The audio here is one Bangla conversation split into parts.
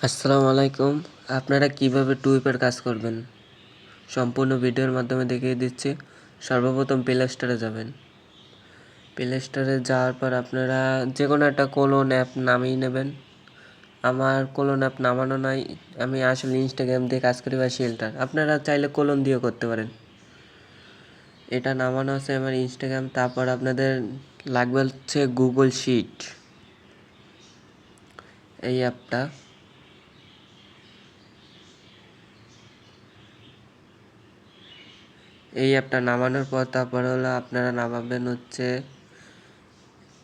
আসসালামু আলাইকুম। আপনারা কিভাবে টুইপের কাজ করবেন সম্পূর্ণ ভিডিওর মাধ্যমে দেখিয়ে দিচ্ছি। সর্বপ্রথম প্লে স্টোরে যাবেন। প্লে স্টোরে যাওয়ার পর আপনারা যে কোনো একটা কোলন অ্যাপ নামিয়ে নেবেন। আমার কোলন অ্যাপ নামানো নাই, আমি আসলে ইনস্টাগ্রাম দিয়ে কাজ করি বা শেল্টার। আপনারা চাইলে কোলন দিয়েও করতে পারেন। এটা নামানো আছে আমার ইনস্টাগ্রাম। তারপর আপনাদের লাগবে হচ্ছে গুগল শিট, এই অ্যাপটা। এই অ্যাপটা নামানোর পর তারপর হলো আপনারা নামাবেন হচ্ছে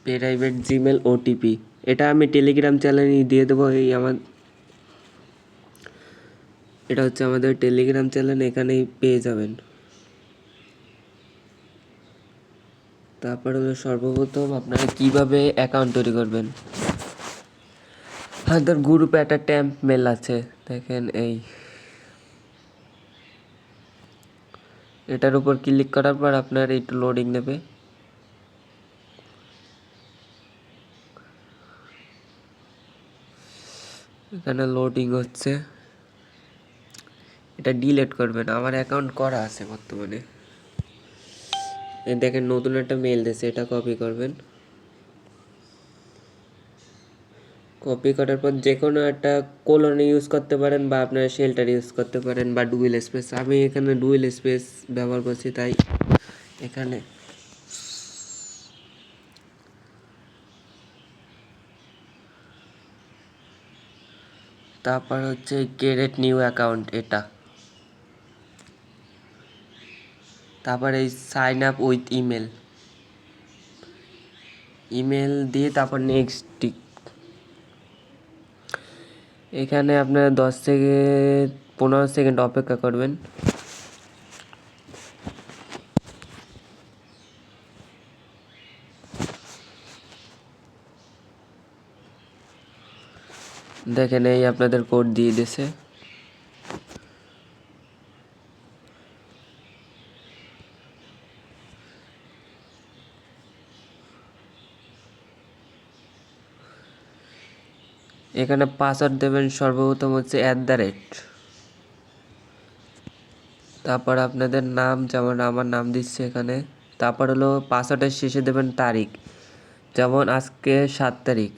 প্রাইভেট জিমেল ওটিপি। এটা আমি টেলিগ্রাম চ্যানেলে দিয়ে দেবো। এটা হচ্ছে আমাদের টেলিগ্রাম চ্যানেল, এখানেই পেয়ে যাবেন। তারপর হলো সর্বপ্রথম আপনারা কিভাবে অ্যাকাউন্ট তৈরি করবেন। আমাদের গ্রুপে একটা ট্যাম্প মেল আছে, দেখেন এটার উপর ক্লিক করার পর আপনার একটু লোডিং নেবে। এখানে লোডিং হচ্ছে, এটা ডিলিট করবেন। আমার অ্যাকাউন্ট করা আছে বর্তমানে। এই দেখেন নতুন একটা মেল দিয়েছে, এটা কপি করবেন। কপি করার পর যে কোনো একটা কোলন ইউজ করতে পারেন বা আপনারা শেল্টার ইউজ করতে পারেন বা ডুয়েল স্পেস। আমি এখানে ডুয়েল স্পেস ব্যবহার করছি, তাই এখানে তারপর হচ্ছে ক্রিয়েট নিউ অ্যাকাউন্ট, এটা। তারপর এই sign up with email, email দিয়ে তারপর নেক্সট। এখানে আপনার 10 থেকে 15 সেকেন্ড অপেক্ষা করবেন। দেখেন এই আপনাদের কোড দিয়ে দিয়েছে। এখানে পাসওয়ার্ড দেবেন সর্বপ্রথম হচ্ছে @। তারপর আপনাদের নাম, যেমন আমার নাম দিচ্ছে এখানে। তারপর হলো পাসওয়ার্ডের শেষে দেবেন তারিখ, যেমন আজকে 7 তারিখ।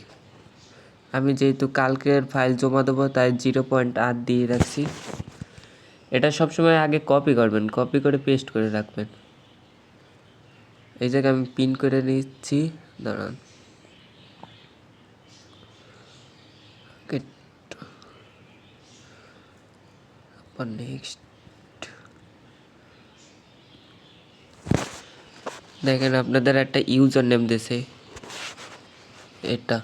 আমি যেহেতু কালকের ফাইল জমা দেবো তাই 0.8 দিয়ে রাখছি। এটা সবসময় আগে কপি করবেন, কপি করে পেস্ট করে রাখবেন। এই জায়গায় আমি পিন করে নিচ্ছি, দাঁড়ান। নেক্সট দেখেন আপনাদের একটা ইউজার নেম দিয়েছে, এটা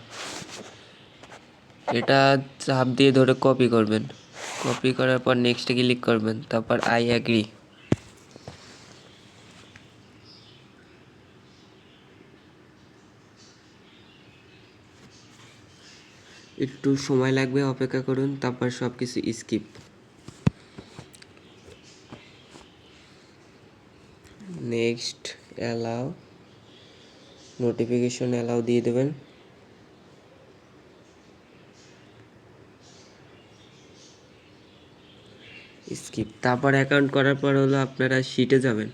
এটা চাপ দিয়ে ধরে কপি করবেন। কপি করার পর নেক্সটে ক্লিক করবেন, তারপর আই অ্যাগ্রি। একটু সময় লাগবে, অপেক্ষা করুন। তারপর সব কিছু skip. Next allow, notification allow দিয়ে দেবেন। স্কিপ। তারপর অ্যাকাউন্ট করার পর হলো আপনারা শিটে যাবেন।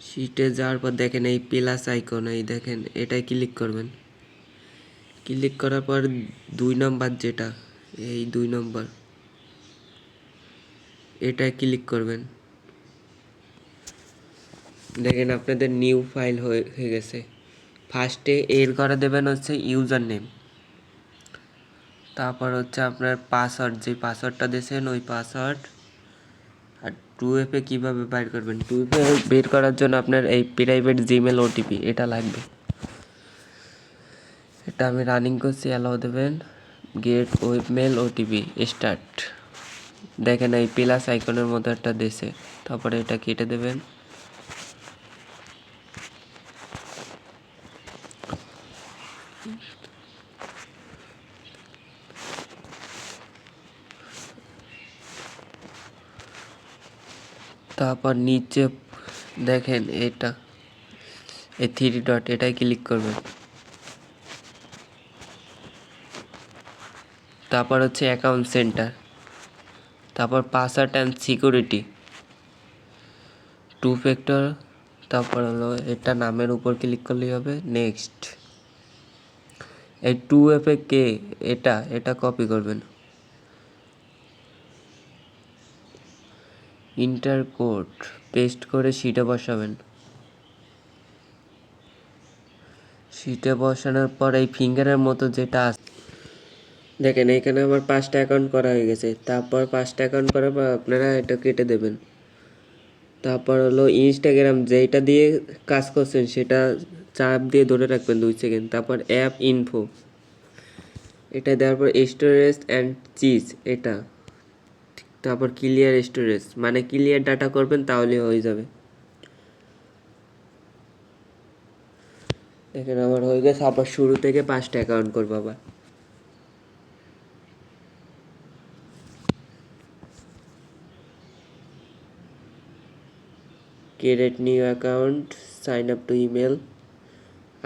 শিটে যাওয়ার পর দেখেন এই প্লাস আইকন, এই দেখেন এটাই ক্লিক করবেন। ক্লিক করার পর 2 নম্বর, যেটা এই 2 নম্বর, এটায় ক্লিক করবেন। দেখেন আপনাদের নিউ ফাইল হয়ে গেছে। ফার্স্টে এর করে দেবেন হচ্ছে ইউজার নেম, তারপর হচ্ছে আপনার পাসওয়ার্ড, যে পাসওয়ার্ডটা দিয়েছেন ওই পাসওয়ার্ড। আর 2FA কীভাবে বের করবেন, 2FA বের করার জন্য আপনার এই প্রাইভেট জিমেল ওটিপি এটা লাগবে। এটা আমি রানিং করছি, অ্যালাউ দেবেন। Get webmail OTP start. দেখেন এই প্লাস আইকনের মতো একটা দেশে, তারপরে এটা কেটে দেবেন। তারপর নিচে দেখেন এটা এই 3 ডট, এটাই ক্লিক করবেন। তারপর হচ্ছে অ্যাকাউন্ট সেন্টার, তারপর password and security, two factor, তারপর হলো এটা নামের উপর ক্লিক করলেই হবে। নেক্সট, এই 2FA কে এটা কপি করবেন, ইন্টার কোড পেস্ট করে শিটে বসাবেন। শিটে বসানোর পর এই ফিঙ্গারের মতো যেটা আছে দেখেন, এখানে আমার 5টা অ্যাকাউন্ট করা হয়ে গেছে। তারপর 5টা অ্যাকাউন্ট করার পর আপনারা এটা কেটে দেবেন। তারপর হলো ইনস্টাগ্রাম যেটা দিয়ে কাজ করছেন সেটা চাপ দিয়ে ধরে রাখবেন 2 সেকেন্ড। তারপর অ্যাপ ইনফো এটা দেওয়ার পর স্টোরেজ অ্যান্ড চিজ এটা, তারপর ক্লিয়ার স্টোরেজ মানে ক্লিয়ার ডাটা করবেন, তাহলে হয়ে যাবে। দেখেন আমার হয়ে গেছে। আবার শুরু থেকে 5টা অ্যাকাউন্ট করবো আবার। Create new account, sign up to email,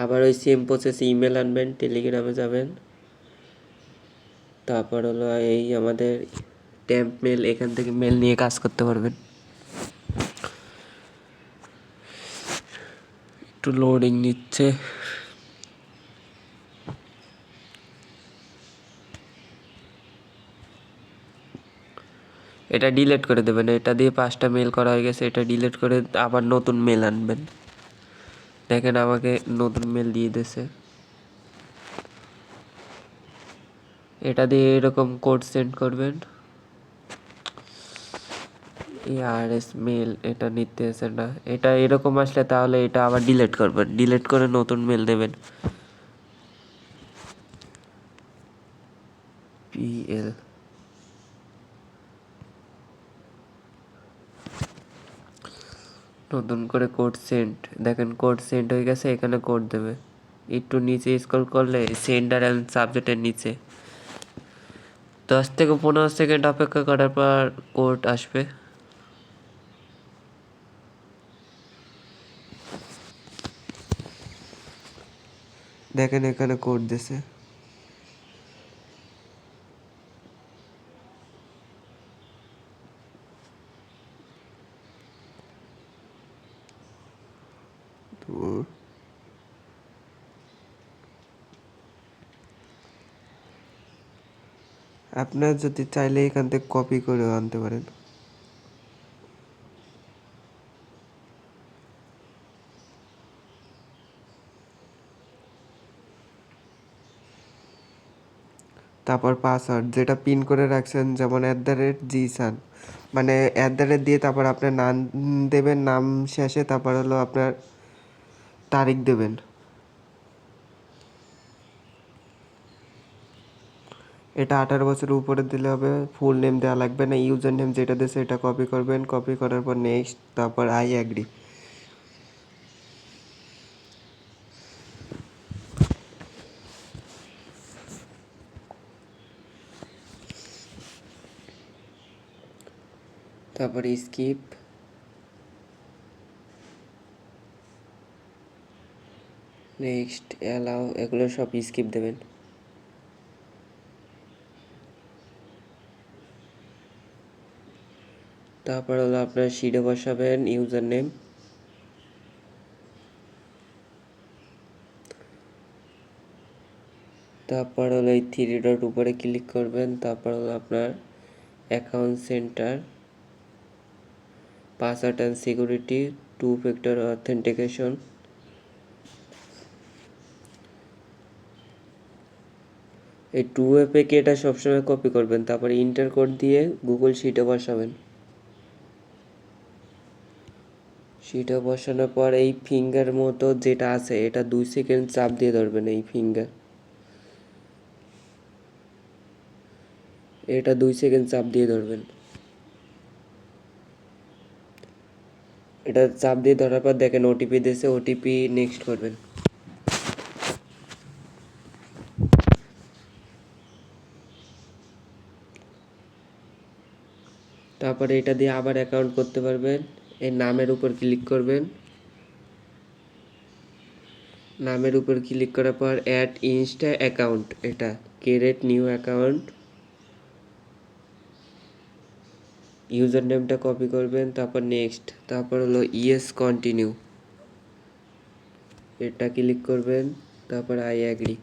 আবার ওই সেম প্রসেস ইমেল আনবেন, টেলিগ্রামে যাবেন। তারপর হলো এই আমাদের ট্যাম্প মেল, এখান থেকে মেল নিয়ে কাজ করতে পারবেন। একটু লোডিং নিচ্ছে। এটা ডিলিট করে দেবেন। এটা দিয়ে 5টা মেল করা হয়ে গেছে, এটা ডিলিট করে আবার নতুন মেল আনবেন। দেখেন আমাকে নতুন মেল দিয়ে দিয়েছে। এটা দিয়ে এরকম কোড সেন্ড করবেন। ARS মেল এটা নিতেছে না, এটা এরকম আসলে তাহলে এটা আবার ডিলিট করবেন, ডিলিট করে নতুন মেল দেবেন। PL নতুন করে কোড সেন্ড, দেখেন কোড সেন্ড হয়ে গেছে। এখানে কোড দেবে, একটু নিচে স্ক্রল করলে সেন্ডার অ্যান্ড সাবজেক্টের নিচে 10 থেকে 15 সেকেন্ড অপেক্ষা করার পর কোড আসবে। দেখেন এখানে কোড দিছে। আপনার যদি চাইলে এখান থেকে কপি করে আনতে পারেন। তারপর পাসওয়ার্ড যেটা পিন করে রাখছেন, যেমন @জিসান মানে দিয়ে তারপর আপনার নাম দেবেন, নাম শেষে তারপর হলো আপনার তারিখ দেবেন। এটা 18 বছরের উপরে দিলে হবে। ফুল নেম দেওয়া লাগবে না। ইউজার নেম যেটা দিয়েছে এটা কপি করবেন, কপি করার পর নেক্সট, তারপর আই অ্যাগ্রি। তারপর স্কিপ, নেক্সট, অ্যালাউ, এগুলো সব স্কিপ দেবেন। তারপর হলো আপনার শিটে বসাবেন ইউজার নেম, তারপর হলো এই 3 ডট উপরে ক্লিক করবেন। তারপর হলো আপনার account centre, password and security, 2 factor authentication, এই 2FA কে এটা সবসময় কপি করবেন। তারপরে ইন্টার কোড দিয়ে গুগল শিটে বসাবেন। শিটে বসানোর পর এই ফিঙ্গার মতো যেটা আছে এটা 2 সেকেন্ড চাপ দিয়ে ধরবেন। এই ফিঙ্গার এটা 2 সেকেন্ড চাপ দিয়ে ধরবেন। এটা চাপ দিয়ে ধরার পর দেখেন ওটিপি দিয়েছে, ওটিপি নেক্সট করবেন। তারপরে এটা দিয়ে আবার অ্যাকাউন্ট করতে পারবেন। এই নামের উপর ক্লিক করবেন। নামের উপর ক্লিক করার পর অ্যাড ইনস্টা অ্যাকাউন্ট, এটা ক্রিয়েট নিউ অ্যাকাউন্ট, ইউজার নেমটা কপি করবেন, তারপর নেক্সট, তারপর হলো ইয়েস কন্টিনিউ, এটা ক্লিক করবেন, তারপর আই অ্যাগ্রি।